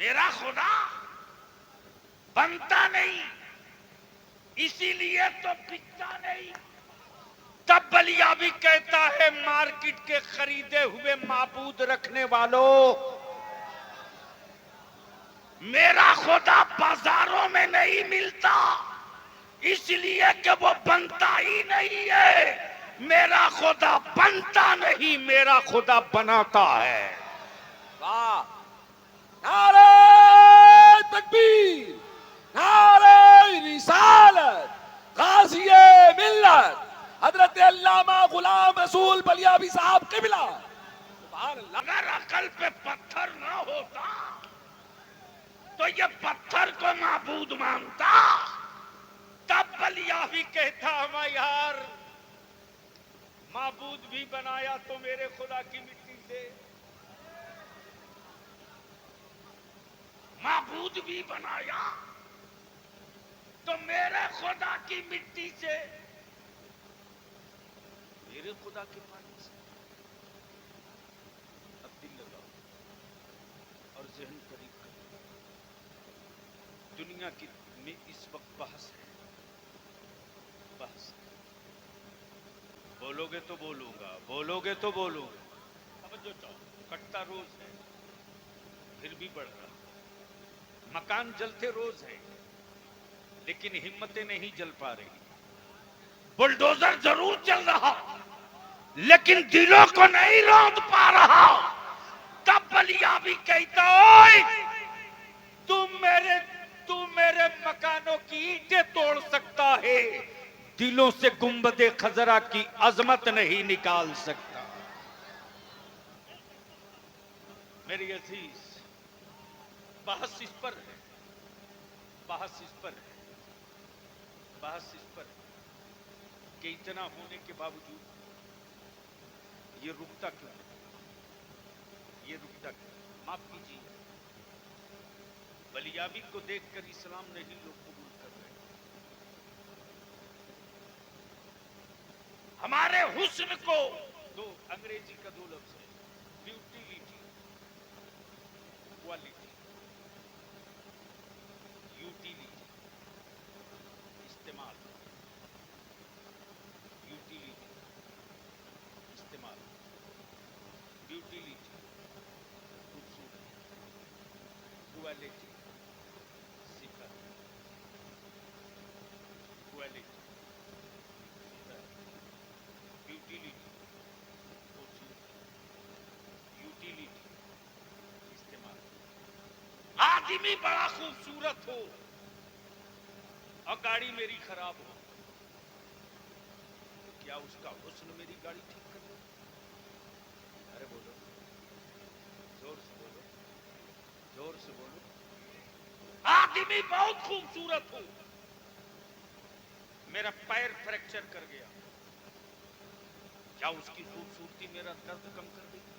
میرا خدا بنتا نہیں، اسی لیے تو بکتا نہیں۔ تب بلیا بھی کہتا ہے مارکیٹ کے خریدے ہوئے معبود رکھنے والوں، میرا خدا بازاروں میں نہیں ملتا، اس لیے کہ وہ بنتا ہی نہیں ہے۔ میرا خدا بنتا نہیں، میرا خدا بناتا ہے۔ واہ! نعرہ تکبیر، نعرہ رسالت، غازی ملت حضرت علامہ غلام رسول بلیابی صاحب قبلہ، سبحان اللہ۔ اگر عقل پہ پتھر نہ ہوتا تو یہ پتھر کو معبود مانتا۔ تب بلیا بھی کہتا ہوا یار معبود بھی بنایا تو میرے خدا کی مٹی سے، معبود بھی بنایا تو میرے خدا کی مٹی سے، میرے خدا کے پانی سے۔ اب دل لگاؤ اور ذہن قریب کرو۔ دنیا کی میں اس وقت بحث ہے، بحث ہے۔ بولو گے تو بولوں گا، بولو گے تو بولوں گا۔ توجہ چاہو، کٹتا روز ہے پھر بھی بڑھ رہا، مکان جلتے روز ہیں لیکن ہمتیں نہیں جل پا رہی، بلڈوزر ضرور چل رہا لیکن دلوں کو نہیں روند پا رہا۔ تب بلیا بھی کہتا اوئے تو میرے مکانوں کی اینٹیں توڑ سکتا ہے، دلوں سے گنبد خضرا کی عظمت نہیں نکال سکتا۔ میری عزیز، بحث اس پر ہے، بحث اس پر ہے، بحث اس پر ہے کہ اتنا ہونے کے باوجود یہ رکتا کیوں ہے؟ یہ رکتا کیوں؟ معاف کیجیے، بلیابی کو دیکھ کر اسلام نہیں لوگ قبول کر رہے۔ ہمارے حسن کو دو انگریزی کا دو لفظ ہے، بیوٹیلیٹی، کوالٹی، یوٹیلیٹی، استعمال، یوٹیلیٹی، استعمال، بیوٹیلیٹی، خوبصورتی، کوالٹی، صفت، کوالٹی، صفت، بیوٹیلیٹی، خوبصورتی، یوٹیلیٹی، استعمال۔ آدمی بڑا خوبصورت ہو اور گاڑی میری خراب ہو تو کیا اس کا حسن میری گاڑی ٹھیک کر دے؟ ارے بولو، زور سے بولو، زور سے بولو۔ آدمی بہت خوبصورت ہو، میرا پیر فریکچر کر گیا، کیا اس کی خوبصورتی میرا درد کم کر دے گی؟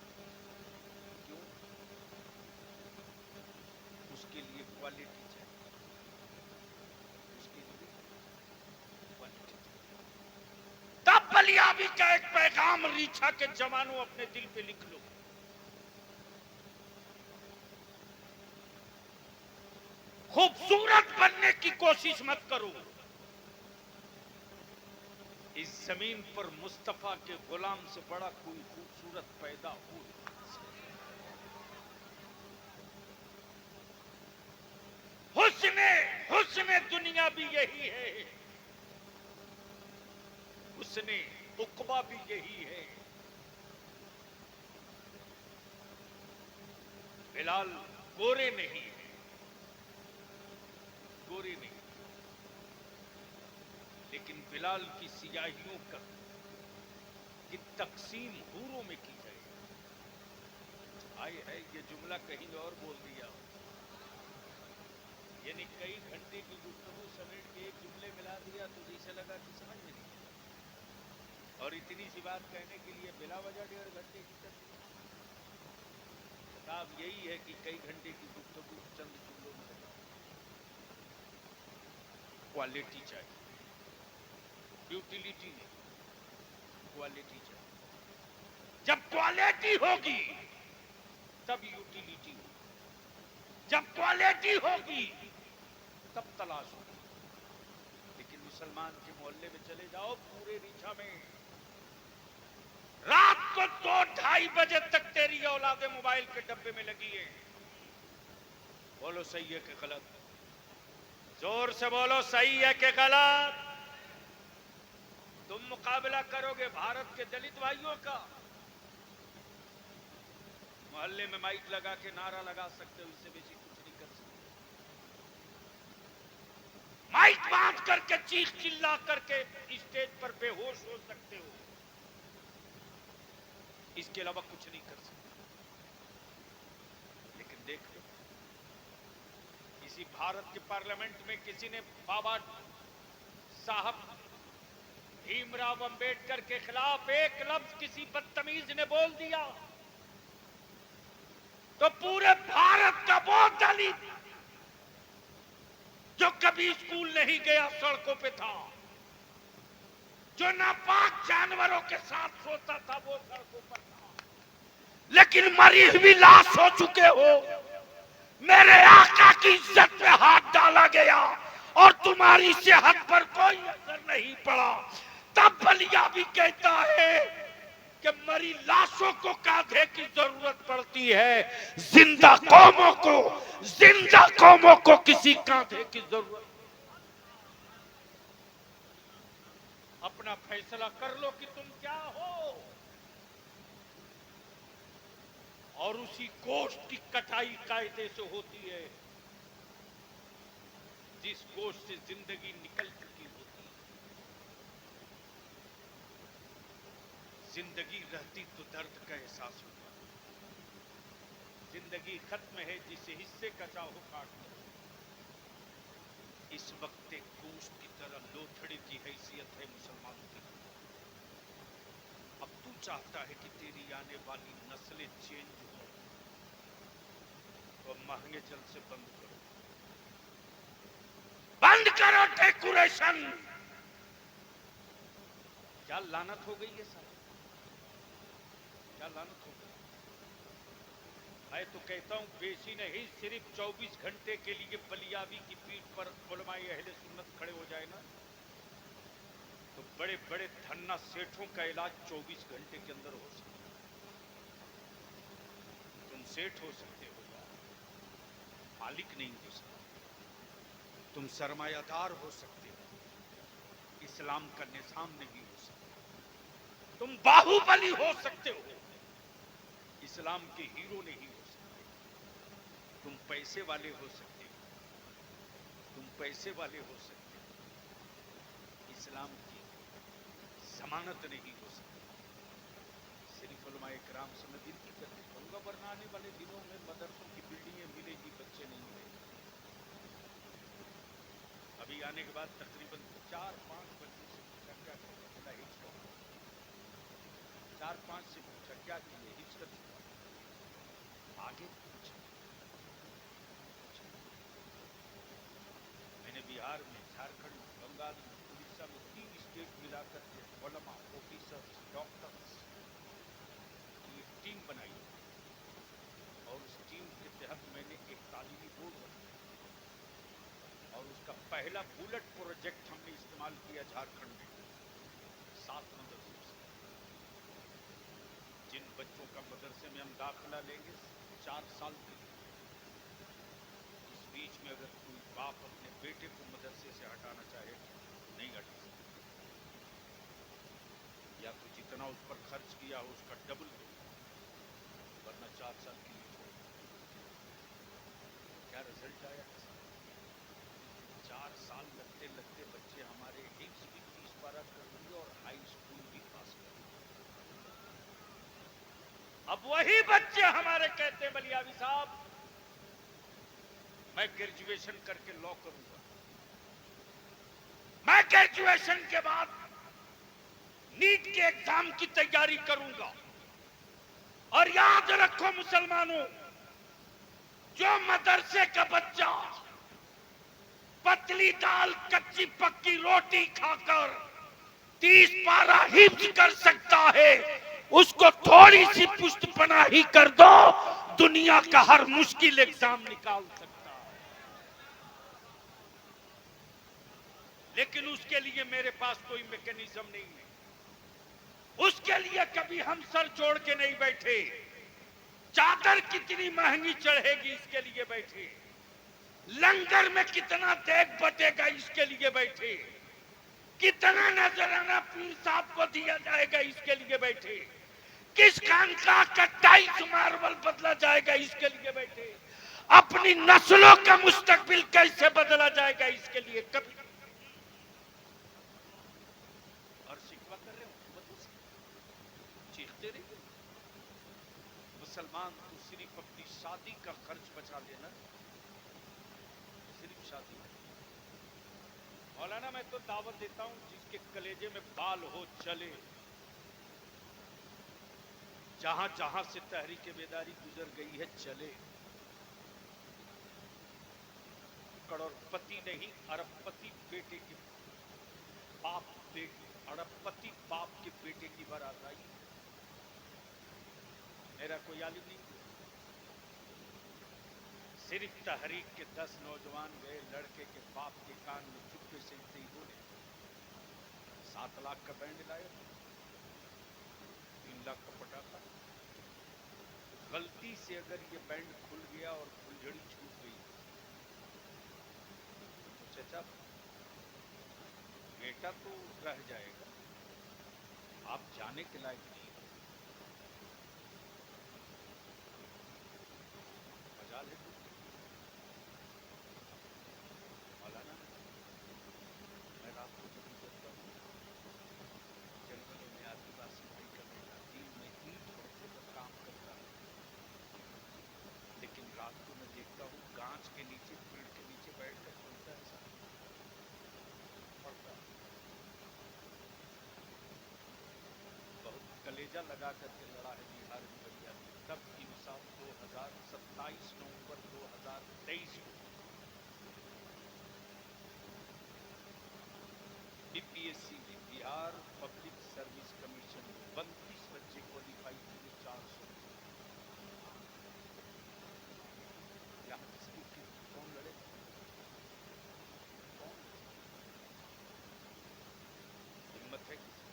کیوں؟ اس کے لیے کوالٹی چاہیے، اس کے لیے کوالٹی چاہیے۔ تب بلیابی کا ایک پیغام ریچھا کے جوانوں اپنے دل پہ لکھ لو، خوبصورت بننے کی کوشش مت کرو، اس زمین پر مصطفیٰ کے غلام سے بڑا کوئی خوبصورت پیدا ہو نہیں سکتا۔ حسن دنیا بھی یہی ہے، حسن عقبہ بھی یہی ہے۔ بلال گورے نہیں ہے، گورے نہیں، لیکن بلال کی سیاہیوں کی تقسیم حوروں میں کی جائے۔ آئے ہے یہ جملہ کہیں اور بول دیا ہو، یعنی کئی گھنٹے کی گفتگو سمیٹ کے ایک جملے ملا دیا تو جیسے لگا کہ سمجھ میں نہیں آیا، اور اتنی سی بات کہنے کے لیے بلا وجہ 1.5 گھنٹے کی تقسیم۔ خطاب یہی ہے کہ کئی گھنٹے کی گفتگو چند جملوں میں لگا۔ کوالٹی چاہیے، یوٹیلیٹی نہیں، کوالٹی چاہیے۔ جب کوالٹی ہوگی تب یوٹیلیٹی ہوگی، جب کوالٹی ہوگی تب تلاش ہوگی. لیکن مسلمان کے محلے میں چلے جاؤ پورے ریچھا میں رات کو 2-2:30 بجے تک تیری اولاد موبائل کے ڈبے میں لگی ہے. بولو صحیح ہے کہ غلط؟ زور سے بولو صحیح ہے کہ غلط؟ تم مقابلہ کرو گے بھارت کے دلت بھائیوں کا. محلے میں مائک لگا کے نعرہ لگا سکتے ہو, اس سے بیشی کچھ نہیں کر سکتے. مائک باندھ کر کے چیخ چلا کر کے اسٹیج پر بے ہوش ہو سکتے ہو, اس کے علاوہ کچھ نہیں کر سکتے. لیکن دیکھ لو اسی بھارت کے پارلیمنٹ میں کسی نے بابا صاحب بھیم راؤ امبیڈکر کے خلاف ایک لفظ کسی بدتمیز نے بول دیا تو پورے بھارت کا وہ دلت جو کبھی اسکول نہیں گیا سڑکوں پہ تھا, جو ناپاک جانوروں کے ساتھ سوتا تھا وہ سڑکوں پر تھا. لیکن مری ہوئی لاش ہو چکے ہو, میرے آقا کی عزت پہ ہاتھ ڈالا گیا اور تمہاری صحت پر کوئی اثر نہیں پڑا. تب بلیا بھی کہتا ہے کہ مری لاشوں کو کاندھے کی ضرورت پڑتی ہے, زندہ قوموں کو کسی کاندھے کی ضرورت. اپنا فیصلہ کر لو کہ تم کیا ہو, اور اسی گوشت کی کٹائی قاعدے سے ہوتی ہے جس گوشت سے زندگی نکل چکی ہوتی ہے. زندگی رہتی تو درد کا احساس ہوتا, زندگی ختم ہے جسے حصے کا چاہو کاٹ دو. اس وقت ایک گوشت کی طرح لوتھڑی کی حیثیت ہے مسلمانوں کی. اب تو چاہتا ہے کہ تیری آنے والی نسلیں چینج ہو, تو مہنگے چل سے بند کرو ڈیکوریشن. کیا لعنت ہو گئی ہے سر, کیا لعنت ہو گئی. میں تو کہتا ہوں بیشی نہیں, صرف 24 گھنٹے کے لیے بلیابی کی پیٹھ پر علماء اہل سنت کھڑے ہو جائے نا, تو بڑے بڑے دھنا سیٹھوں کا علاج 24 گھنٹے کے اندر ہو سکتا ہے. تم سیٹھ ہو سکتے ہو, مالک نہیں ہو سکتے. تم سرمایہ دار ہو سکتے ہو, اسلام کا نظام نہیں ہو سکتا. تم باہوبلی ہو سکتے ہو, اسلام کے ہیرو نہیں ہو سکتے. تم پیسے والے ہو سکتے ہو, تم پیسے والے ہو سکتے ہو, اسلام کی ضمانت نہیں ہو سکتی. صرف علماء کرام سے میں ونتی کرتے کروں گا, ورنہ آنے والے دنوں میں مدرسوں کی بلڈنگیں ملے گی, بچے نہیں ملے گی. ابھی آنے کے بعد تقریباً 4-5 بچوں سے پوچھا کیا کرتے, بولا حفظ کرو. 4-5 سے پوچھا کیا کیے, حفظ کر چکا. آگے پوچھا, میں نے بہار میں, جھارکھنڈ میں, بنگال میں, اڑیسہ میں 3 اسٹیٹ ملا کر کے علماء, آفیسرز, ڈاکٹرز کی ایک ٹیم بنائی, اور اس ٹیم کے تحت میں نے ایک تعلیمی بورڈ بنایا, اور اس کا پہلا بولٹ پروجیکٹ ہم نے استعمال کیا جھارکھنڈ میں 7 مدرسوں سے. جن بچوں کا مدرسے میں ہم داخلہ لیں گے 4 سال کے لیے, اس بیچ میں اگر کوئی باپ اپنے بیٹے کو مدرسے سے ہٹانا چاہے نہیں ہٹا سکتا, یا تو جتنا اس پر خرچ کیا ہو اس کا ڈبل دو, ورنہ 4 سال کے لیے چھوڑ. کیا رزلٹ آیا؟ 4 سال لگتے لگتے بچے ہمارے حفظ بھی 30 پارہ کر دیں اور ہائی اسکول بھی پاس کر دیں. اب وہی بچے ہمارے کہتے ہیں بلیابی صاحب میں گریجویشن کر کے لا کروں گا, میں گریجویشن کے بعد نیٹ کے ایگزام کی تیاری کروں گا. اور یاد رکھو مسلمانوں, جو مدرسے کا بچہ پتلی دال کچی پکی روٹی کھا کر 30 پارہ حفظ کر سکتا ہے, اس کو تھوڑی سی پشت پناہی کر دو, دنیا کا ہر مشکل ایگزام نکال سکتا ہے، لیکن اس کے لیے میرے پاس کوئی میکینزم نہیں ہے. اس کے لیے کبھی ہم سر جوڑ کے نہیں بیٹھے. چادر کتنی مہنگی چڑھے گی اس کے لیے بیٹھے. لنگر میں کتنا دیگ بٹے گا اس کے لیے بیٹھے. کتنا نذرانہ پیر صاحب کو دیا جائے گا اس کے لیے بیٹھے. کس خانقاہ کا 250 ماربل بدلا جائے گا اس کے لیے بیٹھے. اپنی نسلوں کا مستقبل کیسے بدلا جائے گا اس کے لیے کبھی. اور شکوہ کر رہے ہو چیختے رہیے. مسلمان تو صرف اپنی شادی کا خرچ بچا لینا، صرف شادی. مولانا میں تو دعوت دیتا ہوں جس کے کلیجے میں بال ہو چلے. جہاں جہاں سے تحریک بیداری گزر گئی ہے چلے. کروڑ پتی نہیں، ارب پتی بیٹے کے باپ، ارب پتی باپ کے بیٹے کی بارات آئی. میرا کوئی عالم نہیں ہوا. صرف تحریک کے 10 نوجوان گئے لڑکے کے باپ کے کان میں چپکے سے ہی بولے 7 لاکھ کا بینڈ لائے، 3 لاکھ کا پٹاخہ. غلطی سے اگر یہ بینڈ کھل گیا اور پھلجھڑی چھوٹ گئی تو چچا بیٹا تو رہ جائے گا، آپ جانے کے لائق نہیں. مجال ہے مولانا. میں رات کو جب گزرتا ہوں جنگلوں میں آدیواسی بھائی کا بیٹا دن میں اینٹ پڑھنے کا کام کرتا ہے، لیکن رات کو میں دیکھتا ہوں گانچ کے نیچے پیڑ کے نیچے بیٹھ کر پڑھتا ہے. ساتھ پڑھتا ہے. بہت کلیجہ لگا کر کے لڑا ہے بہار میں بڑھیا. تب انصاف 27 نومبر 2023 کو بی پی ایس سی میں بہار پبلک سروس کمیشن 32 بچے کوالیفائی ہوئے. 400 یہاں کسی کی کون لڑے؟ کون ہمت ہے کسی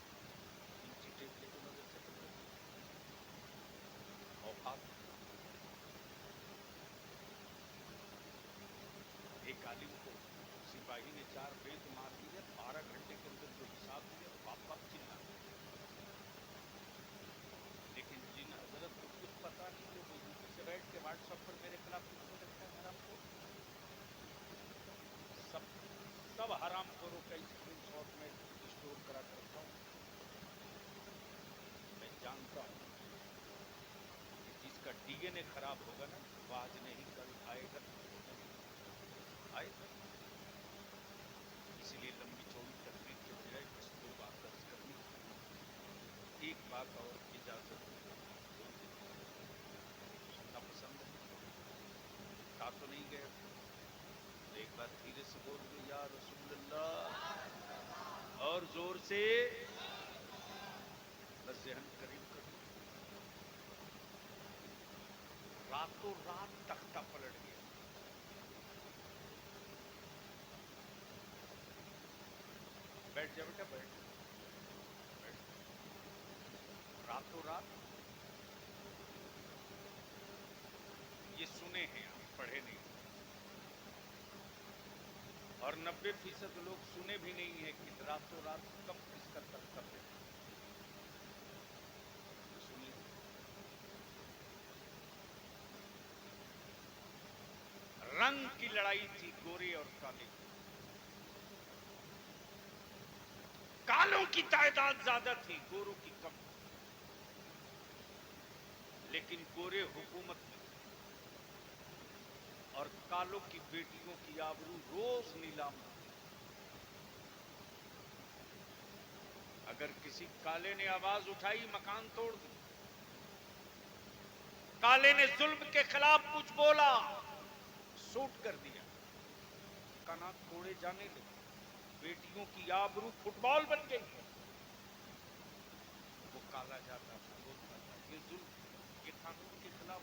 انچی ٹیپ لے کے نظر سے پکڑے؟ اوقات. ایک عالم کو سپاہی نے 4 بیت مار دیے، 12 گھنٹے کے اندر جو حساب دیا باپ باپ چلا. لیکن جن حضرت کو کچھ پتا نہیں وہ یوپی سے بیٹھ کے واٹس ایپ پر میرے خلاف لکھنے لگتا ہے حرام کو. سب حرام خوروں کا اسکرین شاٹ میں اسٹور کرا کر رکھا ہوں. میں جانتا ہوں کہ جس کا ڈی این اے خراب ہوگا نا وہ آج نہیں کل آئے گا آئے گا. اسی لیے لمبی چوڑی تقریر کے بجائے بس 2 بات درج کرنی. ایک بات اور اجازت سننا پسند ہے. کہا تو نہیں گئے ایک بار دھیرے سے بول دو یا رسول اللہ، اور زور سے بس ذہن قریب کر لو. راتوں رات تختہ پلٹ گیا. بیٹھ جا بیٹا بیٹھ. راتوں رات یہ سنے ہیں آپ پڑھے نہیں، اور 90% لوگ سنے بھی نہیں ہیں کہ راتوں رات کب کس کا تختہ پہ سنیے. رنگ کی لڑائی تھی گورے اور کالے کی. کالوں کی تعداد زیادہ تھی، گوروں کی کم. لیکن گورے حکومت میں اور کالوں کی بیٹیوں کی آبرو روز نیلام ہوتی. اگر کسی کالے نے آواز اٹھائی مکان توڑ دی. کالے نے ظلم کے خلاف کچھ بولا سوٹ کر دیا، کنا توڑے جانے لگے. بیٹیوں کی آبرو فٹ بال بن گئی. وہ کالا جاتا تھا، بولتا تھا یہ ظلم، یہ قانون کے خلاف.